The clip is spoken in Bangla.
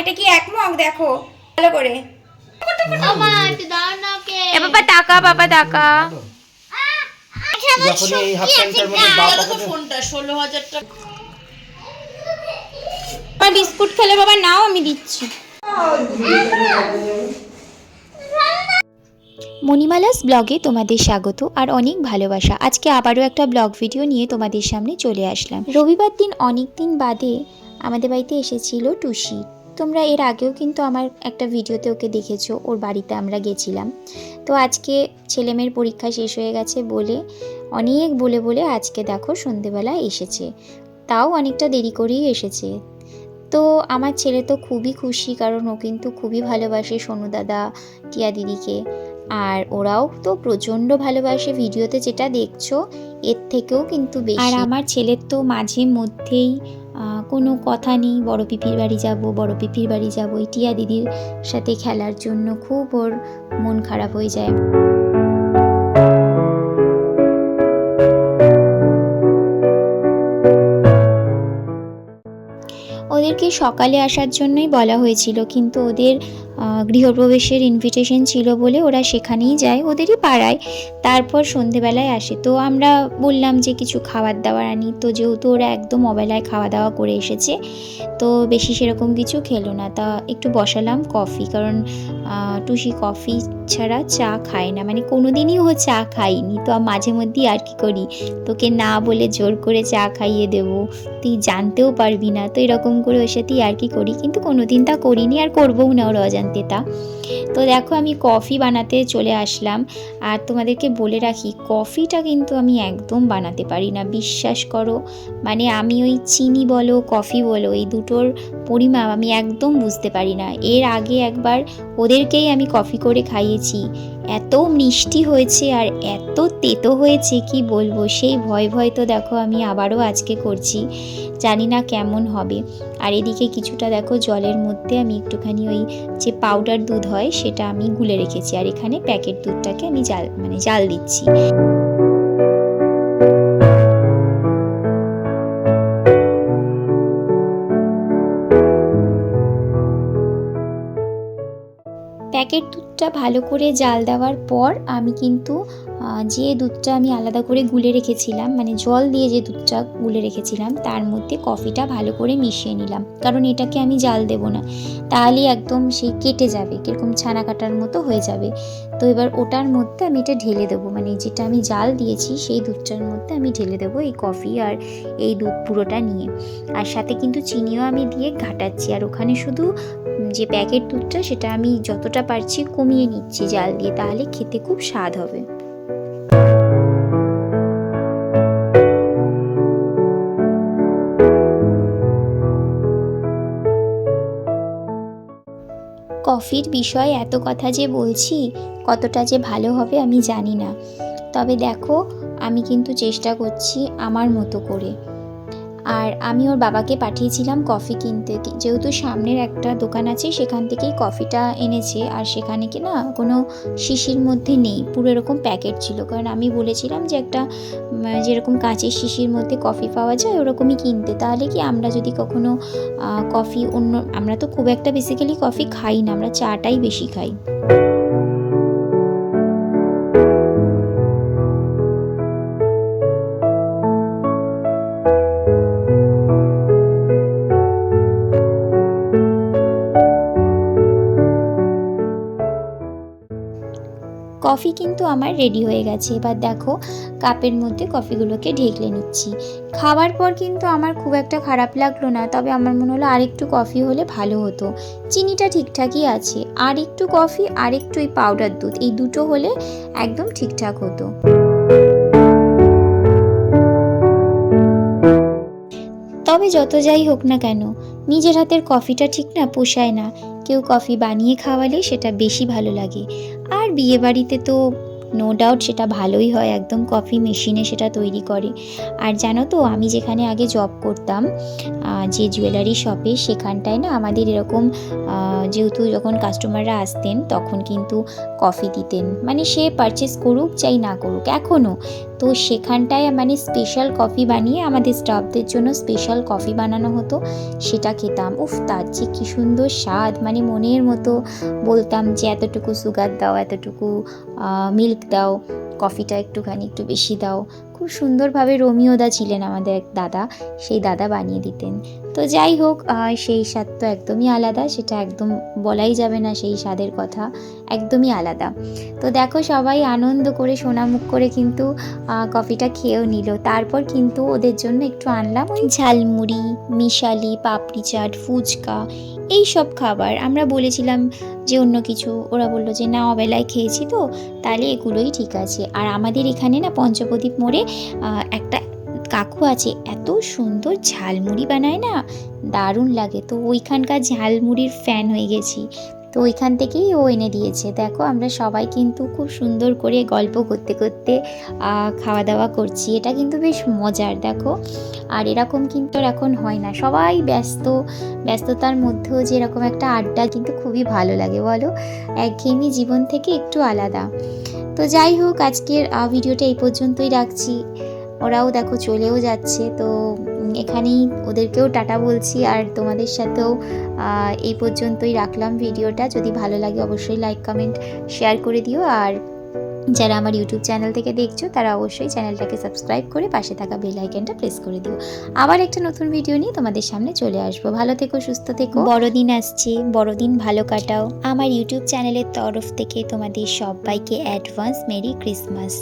এটা কি এক মগ দেখো ভালো করে। বাবা একটু দাও না ওকে। এ বাবা টাকা, বাবা টাকা। যখন এই হাফ প্যান্টের মধ্যে বা পকেটে ফোনটা 16,000 টাকা। বাবা বিস্কুট খেলে বাবা নাও, আমি দিচ্ছি। মণিমালাস ব্লগে তোমাদের স্বাগত আর অনেক ভালোবাসা। আজকে আবারও একটা ব্লগ ভিডিও নিয়ে তোমাদের সামনে চলে আসলাম। রবিবার দিন অনেক দিন বাদে আমাদের বাড়িতে এসেছিল টুসি। তোমরা এর আগেও কিন্তু আমার একটা ভিডিওতে ওকে দেখেছো, ওর বাড়িতে আমরা গেছিলাম। তো আজকে ছেলেমেয়ের পরীক্ষা শেষ হয়ে গেছে বলে অনেক বলে আজকে দেখো সন্ধেবেলা এসেছে, তাও অনেকটা দেরি করেই এসেছে। তো আমার ছেলে তো খুবই খুশি, কারণ ও কিন্তু খুবই ভালোবাসে সোনু দাদা, টিয়া দিদিকে, আর ওরাও তো প্রচণ্ড ভালোবাসে। ভিডিওতে যেটা দেখছো এর থেকেও কিন্তু বেশি। আর আমার ছেলের তো মাঝে মধ্যেই কোনো কথা নেই, বড় পিপির বাড়ি যাব, বড় পিপির বাড়ি যাব, এই টিয়া দিদির সাথে খেলার জন্য খুব ওর মন খারাপ হয়ে যায়। ওদেরকে সকালে আসার জন্যই বলা হয়েছিল, কিন্তু ওদের গৃহপ্রবেশের ইনভিটেশন ছিল বলে ওরা সেখানেই যায়, ওদেরই পাড়ায়। তারপর সন্ধেবেলায় আসে। তো আমরা বললাম যে কিছু খাবার দাবার আনি, তো যেহেতু ওরা একদম অবেলায় খাওয়া দাওয়া করে এসেছে তো বেশি সেরকম কিছু খেলো না। তা একটু বসালাম কফি, কারণ টুসি কফি ছাড়া চা খায় না, মানে কোনো দিনই ও চা খায়নি। তো মাঝে মধ্যেই আর কি করি, তোকে না বলে জোর করে চা খাইয়ে দেবো, তুই জানতেও পারবি না, তো এরকম করে ওর সাথেই আর কি করি, কিন্তু কোনো দিন তা করিনি আর করবও না ওর অজান্তে তা। তো দেখো আমি কফি বানাতে চলে আসলাম। আর তোমাদেরকে বলে রাখি, কফিটা কিন্তু আমি একদম বানাতে পারি না, বিশ্বাস করো। মানে আমি ওই চিনি বলো কফি বলো এই দুটোর পরিমাপ আমি একদম বুঝতে পারি না। এর আগে একবার ওদেরকেই আমি কফি করে খাইয়েছি, এত মিষ্টি হয়েছে আর এত তেতো হয়েছে কি বলবো। সেই ভয় তো দেখো আমি আবারও আজকে করছি, জানি না কেমন হবে। আর এদিকে কিছুটা দেখো জলের মধ্যে আমি একটুখানি ওই যে পাউডার দুধ হয় সেটা আমি গুলে রেখেছি, আর এখানে প্যাকেট দুধটাকে আমি জাল দিচ্ছি। প্যাকেট দুধটা ভালো করে জাল দেওয়ার পর আমি কিন্তু যে দুধটা আমি আলাদা করে গুলে রেখেছিলাম, মানে জল দিয়ে যে দুধটা গুলে রেখেছিলাম তার মধ্যে কফিটা ভালো করে মিশিয়ে নিলাম, কারণ এটাকে আমি জাল দেব না, তাহলে একদম সেই কেটে যাবে, কীরকম ছানা কাটার মতো হয়ে যাবে। তো এবার ওটার মধ্যে আমি এটা ঢেলে দেবো, মানে যেটা আমি জাল দিয়েছি সেই দুধটার মধ্যে আমি ঢেলে দেবো এই কফি আর এই দুধ পুরোটা নিয়ে। আর সাথে কিন্তু চিনিও আমি দিয়ে ঘাটাচ্ছি, আর ওখানে শুধু যে প্যাকেট দুধটা সেটা আমি যতটা পারছি কমিয়ে নিচ্ছি জাল দিয়ে, তাহলে খেতে খুব স্বাদ হবে। কফির বিষয়ে এত কথা যে বলছি, কতটা যে ভালো হবে আমি জানি না, তবে দেখো আমি কিন্তু চেষ্টা করছি আমার মতো করে। আর আমি ওর বাবাকে পাঠিয়েছিলাম কফি কিনতে, যেহেতু সামনের একটা দোকান আছে সেখান থেকেই কফিটা এনেছে, আর সেখানে কি না কোনো শিশির মধ্যে নেই, পুরো এরকম প্যাকেট ছিল। কারণ আমি বলেছিলাম যে একটা যেরকম কাঁচের শিশির মধ্যে কফি পাওয়া যায় ওরকমই কিনতে, তাহলে কি আমরা যদি কখনো কফি আমরা তো খুব একটা বেসিক্যালি কফি খাই না, আমরা চাটাই বেশি খাই। কফি কিন্তু আমার রেডি হয়ে গেছে। এবার দেখো কাপের মধ্যে কফিগুলোকে ঢেলে নিচ্ছি। খাওয়ার পর কিন্তু আমার খুব একটা খারাপ লাগলো না, তবে আমার মনে হলো আর একটু কফি হলে ভালো হতো। চিনিটা ঠিকঠাকই আছে, আর একটু কফি আর একটু এই পাউডার দুধ, এই দুটো হলে একদম ঠিকঠাক হতো। তবে যত যাই হোক না কেন, নিজের হাতের কফিটা ঠিক না পোষায় না, কেউ কফি বানিয়ে খাওয়ালে সেটা বেশি ভালো লাগে। আর বিয়েবাড়িতে তো নো ডাউট সেটা ভালোই হয়, একদম কফি মেশিনে সেটা তৈরি করে। আর জানো তো আমি যেখানে আগে জব করতাম, যে জুয়েলারি শপে, সেখানটায় না আমাদের এরকম যেহেতু যখন কাস্টমাররা আসতেন তখন কিন্তু কফি দিতেন, মানে সে পারচেস করুক চাই না করুক এখনও, তো সেখানটায় মানে স্পেশাল কফি বানিয়ে আমাদের স্টাফদের জন্য স্পেশাল কফি বানানো হতো, সেটা খেতাম। উফ, তার যে কী সুন্দর স্বাদ, মানে মনের মতো বলতাম যে এতটুকু সুগার দাও, এতটুকু মিল্ক দাও, কফিটা একটুখানি একটু বেশি দাও। খুব সুন্দরভাবে রোমিওদা ছিলেন আমাদের এক দাদা, সেই দাদা বানিয়ে দিতেন। তো যাই হোক, সেই স্বাদ তো একদমই আলাদা, সেটা একদম বলাই যাবে না, সেই স্বাদের কথা একদমই আলাদা। তো দেখো সবাই আনন্দ করে সোনামুখ করে কিন্তু কফিটা খেয়েও নিল। তারপর কিন্তু ওদের জন্য একটু আনলাম ওই ঝালমুড়ি, মিশালি, পাপড়ি চাট, ফুচকা, এই সব খাবার। আমরা বলেছিলাম যে অন্য কিছু, ওরা বললো যে না, অবেলায় খেয়েছি তো, তাহলে এগুলোই ঠিক আছে। আর আমাদের এখানে না পঞ্চপ্রদীপ মোড়ে একটা কাকু আছে, এত সুন্দর ঝালমুড়ি বানায় না, দারুণ লাগে। তো ওইখানকার ঝালমুড়ির ফ্যান হয়ে গেছি, তো ওইখান থেকেই ও এনে দিয়েছে। দেখো আমরা সবাই কিন্তু খুব সুন্দর করে গল্প করতে করতে খাওয়া দাওয়া করছি, এটা কিন্তু বেশ মজার। দেখো, আর এরকম কিন্তু এখন হয় না, সবাই ব্যস্ততার মধ্যেও যে এরকম একটা আড্ডা কিন্তু খুবই ভালো লাগে, বলো, একঘেয়েমি জীবন থেকে একটু আলাদা। তো যাই হোক, আজকের ভিডিওটা এই পর্যন্তই রাখছি। ওরাও দেখো চলেও যাচ্ছে, তো এখানেই ওদেরকেও টাটা বলছি, আর তোমাদের সাথেও এই পর্যন্তই রাখলাম ভিডিওটা। যদি ভালো লাগে অবশ্যই লাইক, কমেন্ট, শেয়ার করে দিও। আর যারা আমার ইউটিউব চ্যানেল থেকে দেখছো তারা অবশ্যই চ্যানেলটাকে সাবস্ক্রাইব করে পাশে থাকা বেল আইকনটা প্রেস করে দিও। আবার একটা নতুন ভিডিও নিয়ে তোমাদের সামনে চলে আসবো। ভালো থেকো, সুস্থ থেকো। বড়দিন আসছে, বড়দিন ভালো কাটাও। আমার ইউটিউব চ্যানেলের তরফ থেকে তোমাদের সবাইকে অ্যাডভান্স মেরি ক্রিসমাস।